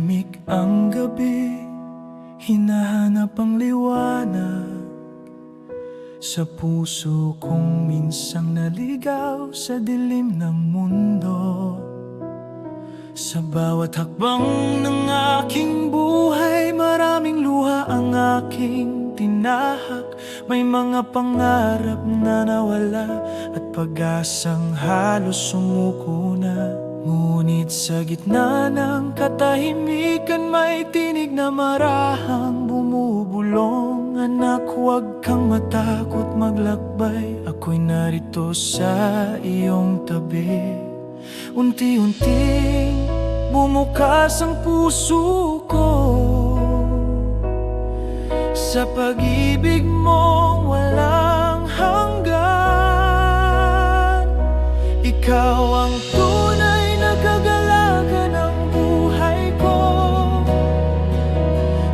Tahimik ang gabi, hinahanap ang liwanag sa puso kong minsang naligaw sa dilim ng mundo. Sa bawat hakbang ng aking buhay, maraming luha ang aking tinahak. May mga pangarap na nawala at pag-asang halos sumuko na. Ngunit sa gitna ng katahimikan, may tinig na marahang bumubulong. Anak, huwag kang matakot maglakbay, ako'y narito sa iyong tabi. Unti-unting bumukas ang puso ko sa pag-ibig mong walang hanggan. Ikaw ang tunay na kagalakan ng buhay ko,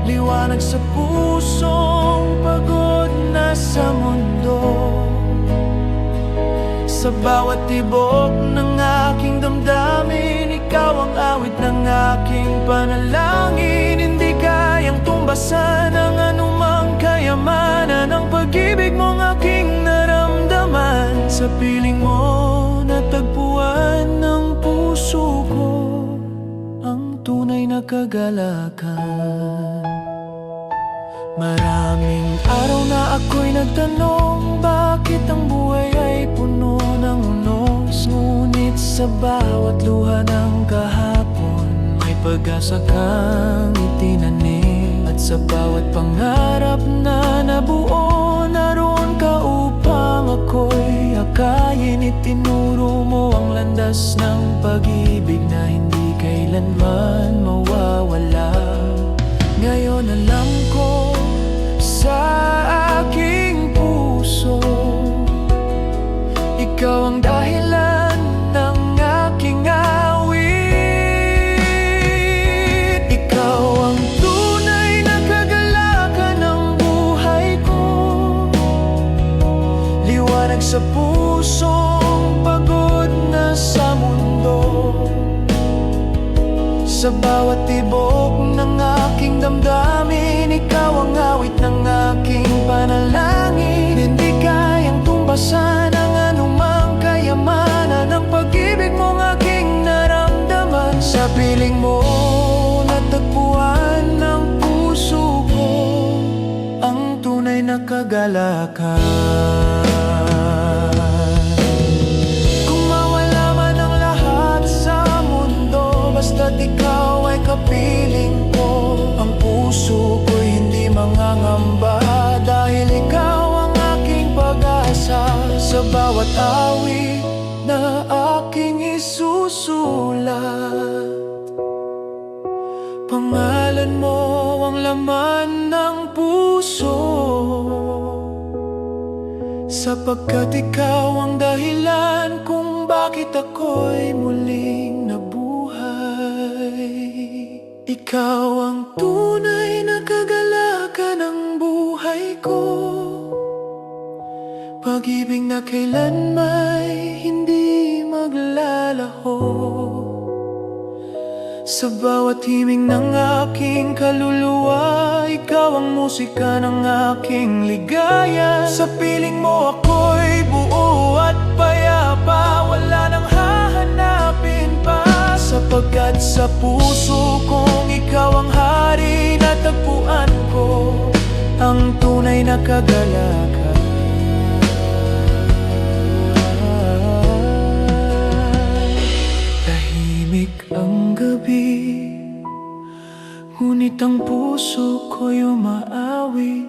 liwanag sa pusong pagod na sa mundo. Sa bawat tibok ng aking damdamin, ikaw ang awit ng aking panalangin. Hindi kayang tumbasan ang anumang kayamanan ng pag-ibig mong aking naramdaman. Sa piling mo natagpuan ng puso ko ang tunay na kagalakan. Maraming araw na ako'y nagtanong, bakit ang buhay ay puno ng unos? Ngunit sa bawat luha ng kahapon, may pag-asa kang itinanim. At sa bawat pangarap na nabuo, naroon ka upang ako'y akayin. Itinuro mo ang landas ng pag-ibig na hindi kailanman mawawala. Ngayon alam ko sa aking puso, ikaw ang dahilan ng aking awit. Ikaw ang tunay na kagalakan ng buhay ko, liwanag sa pusong pagod na sa mundo. Sa bawat tibok ng aking damdamin, ikaw ang awit ng aking panalangin. Hindi kayang tumbasan ang anumang kayamanan ng pag-ibig mong aking naramdaman. Sa piling mo natagpuan ng puso ko ang tunay na kagalakan. Basta't ikaw ay kapiling ko, ang puso ko'y hindi mangangamba. Dahil ikaw ang aking pag-asa, sa bawat awit na aking isusulat. Pangalan mo ang laman ng puso, sapagkat ikaw ang dahilan kung bakit ako'y muling nabuhay. Ikaw ang tunay na kagalakan ng buhay ko, pag-ibig na kailan may hindi maglalaho. Sa bawat himig ng aking kaluluwa, ikaw ang musika ng aking ligaya. Sa piling mo ako'y buo at payapa, wala nang hahanapin pa. Sapagkat sa puso kong ikaw ang hari, natagpuan ko ang tunay na kagalakan. Tahimik ang gabi, ngunit ang puso ko'y umaawit,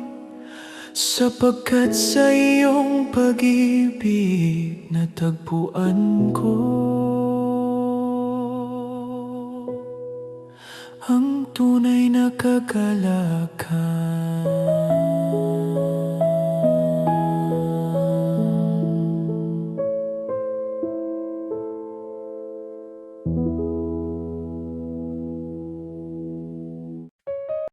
sapagkat sa iyong pag-ibig natagpuan ko ang tunay na kagalakan.